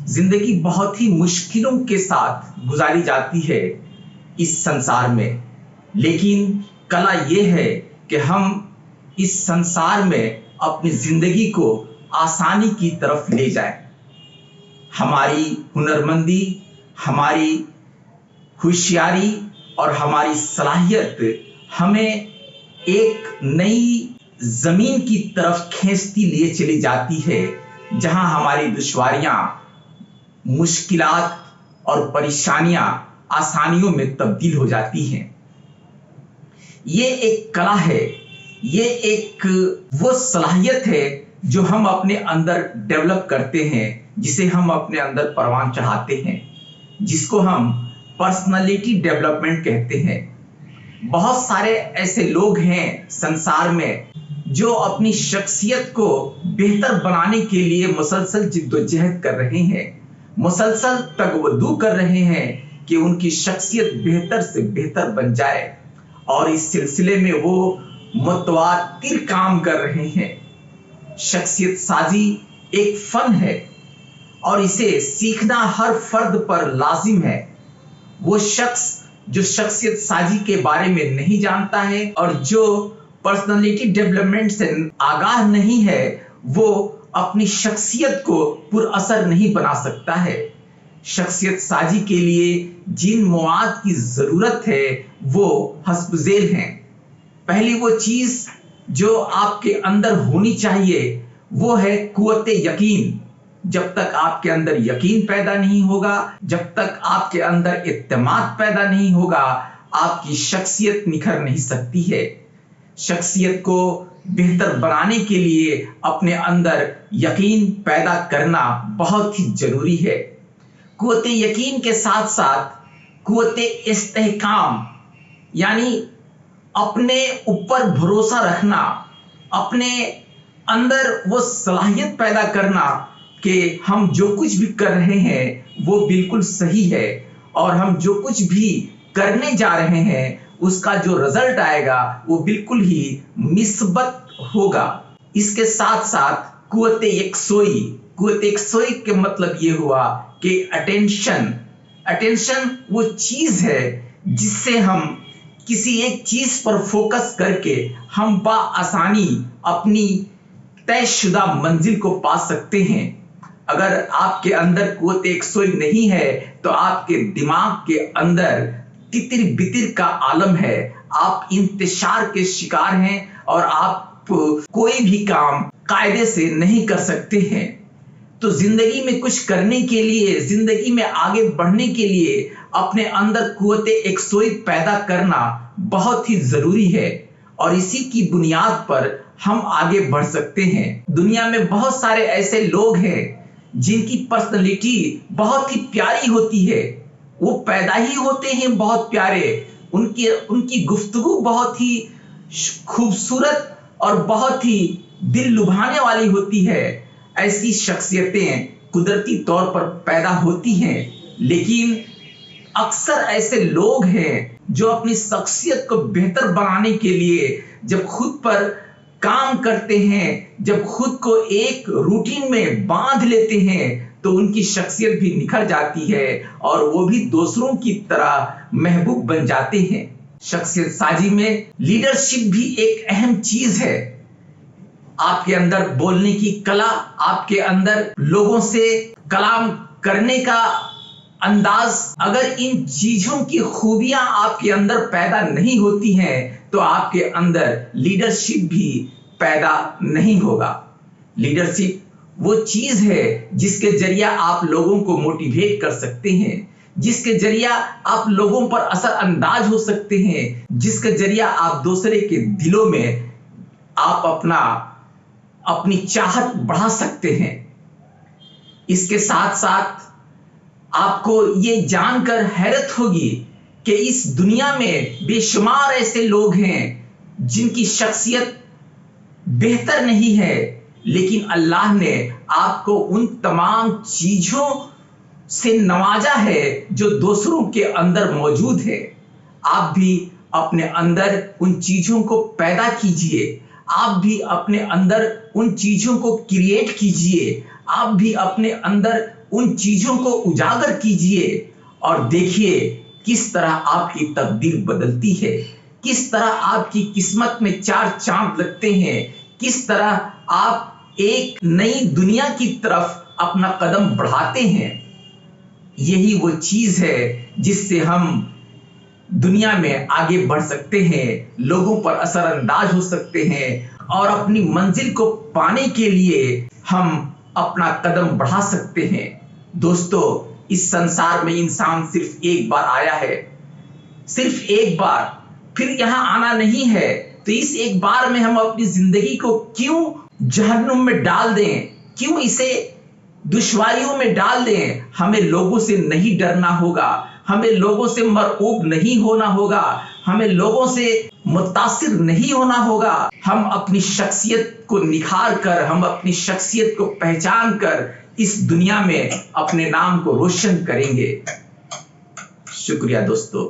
जिंदगी बहुत ही मुश्किलों के साथ गुजारी जाती है इस संसार में, लेकिन कला ये है कि हम इस संसार में अपनी जिंदगी को आसानी की तरफ ले जाएं। हमारी हुनरमंदी, हमारी होशियारी और हमारी सलाहियत हमें एक नई जमीन की तरफ खींचती लिए चली जाती है, जहां हमारी दुश्वारियां, मुश्किलात और परेशानियां आसानियों में तब्दील हो जाती हैं। ये एक कला है, ये एक वो सलाहियत है जो हम अपने अंदर डेवलप करते हैं, जिसे हम अपने अंदर परवान चढ़ाते हैं, जिसको हम पर्सनालिटी डेवलपमेंट कहते हैं। बहुत सारे ऐसे लोग हैं संसार में जो अपनी शख्सियत को बेहतर बनाने के लिए मुसलसल जिद्दोजहद कर रहे हैं, मुसलसल तगवदू कर रहे हैं कि उनकी शख्सियत बेहतर से बेहतर बन जाए, और इस सिलसिले में वो मुतवातिर काम कर रहे हैं। शख्सियत साजी एक फन है और इसे सीखना हर फर्द पर लाजिम है। वो शख्स जो शख्सियत साजी के बारे में नहीं जानता है और जो पर्सनालिटी डेवलपमेंट से आगाह नहीं है, वो अपनी शख्सियत को पुरअसर नहीं बना सकता है। शख्सियत साजी के लिए जिन मवाद की जरूरत है वो हस्बजेल हैं। पहली वो चीज जो आपके अंदर होनी चाहिए वो है कुव्वत यकीन। जब तक आपके अंदर यकीन पैदा नहीं होगा, जब तक आपके अंदर इत्तेमाद पैदा नहीं होगा, आपकी शख्सियत निखर नहीं सकती है। शख्सियत को बेहतर बनाने के लिए अपने अंदर यकीन पैदा करना बहुत ही जरूरी है। कुव्वत यकीन के साथ साथ कुव्वत इस्तेहकाम, यानी अपने ऊपर भरोसा रखना, अपने अंदर वो सलाहियत पैदा करना कि हम जो कुछ भी कर रहे हैं वो बिल्कुल सही है, और हम जो कुछ भी करने जा रहे हैं उसका जो रिजल्ट आएगा वो बिल्कुल ही मिस्बत होगा। इसके साथ साथ कुव्वत यकसोई के मतलब ये हुआ कि अटेंशन वो चीज है जिससे हम किसी एक चीज पर फोकस करके हम बआसानी अपनी तयशुदा मंजिल को पा सकते हैं। अगर आपके अंदर कुव्वत यकसोई नहीं है तो आपके दिमाग के अंदर तितिर बितिर का आलम है, आप इंतशार के शिकार हैं और आप कोई भी काम कायदे से नहीं कर सकते हैं। तो जिंदगी में कुछ करने के लिए, जिंदगी में आगे बढ़ने के लिए अपने अंदर कुव्वत यकसोई पैदा करना बहुत ही जरूरी है, और इसी की बुनियाद पर हम आगे बढ़ सकते हैं। दुनिया में बहुत सारे ऐसे लोग हैं जिनकी पर्सनालिटी बहुत ही प्यारी होती है, वो पैदा ही होते हैं बहुत प्यारे, उनकी गुफ्तगू बहुत ही खूबसूरत और बहुत ही दिल लुभाने वाली होती है। ऐसी शख्सियतें कुदरती तौर पर पैदा होती हैं, लेकिन अक्सर ऐसे लोग हैं जो अपनी शख्सियत को बेहतर बनाने के लिए जब खुद पर काम करते हैं, जब खुद को एक रूटीन में बांध लेते हैं, तो उनकी शख्सियत भी निखर जाती है और वो भी दूसरों की तरह महबूब बन जाते हैं। शख्सियत साजी में लीडरशिप भी एक अहम चीज है। आपके अंदर बोलने की कला, आपके अंदर लोगों से कलाम करने का अंदाज, अगर इन चीजों की खूबियां आपके अंदर पैदा नहीं होती हैं तो आपके अंदर लीडरशिप भी पैदा नहीं होगा। लीडरशिप वो चीज है जिसके जरिया आप लोगों को मोटिवेट कर सकते हैं, जिसके जरिया आप लोगों पर असर अंदाज हो सकते हैं, जिसके जरिया आप दूसरे के दिलों में आप अपनी चाहत बढ़ा सकते हैं। इसके साथ साथ आपको ये जानकर हैरत होगी कि इस दुनिया में बेशुमार ऐसे लोग हैं जिनकी शख्सियत बेहतर नहीं है, लेकिन अल्लाह ने आपको उन तमाम चीजों से नवाजा है जो दूसरों के अंदर मौजूद है। आप भी अपने अंदर उन चीजों को पैदा कीजिए, आप भी अपने अंदर उन चीजों को क्रिएट कीजिए, आप भी अपने अंदर उन चीजों को उजागर कीजिए और देखिए किस तरह आपकी तकदीर बदलती है, किस तरह आपकी किस्मत में चार चांद लगते हैं, किस तरह आप एक नई दुनिया की तरफ अपना कदम बढ़ाते हैं। यही वो चीज है जिससे हम दुनिया में आगे बढ़ सकते हैं, लोगों पर असरअंदाज हो सकते हैं और अपनी मंजिल को पाने के लिए हम अपना कदम बढ़ा सकते हैं। दोस्तों, इस संसार में इंसान सिर्फ एक बार आया है, सिर्फ एक बार, फिर यहाँ आना नहीं है। तो इस एक बार में हम अपनी जिंदगी को क्यों जहन्नुम में डाल दें, क्यों इसे दुश्वारियों में डाल दें। हमें लोगों से नहीं डरना होगा, हमें लोगों से मरऊब नहीं होना होगा, हमें लोगों से मुतासिर नहीं होना होगा। हम अपनी शख्सियत को निखार कर, हम अपनी शख्सियत को पहचान कर इस दुनिया में अपने नाम को रोशन करेंगे। शुक्रिया दोस्तों।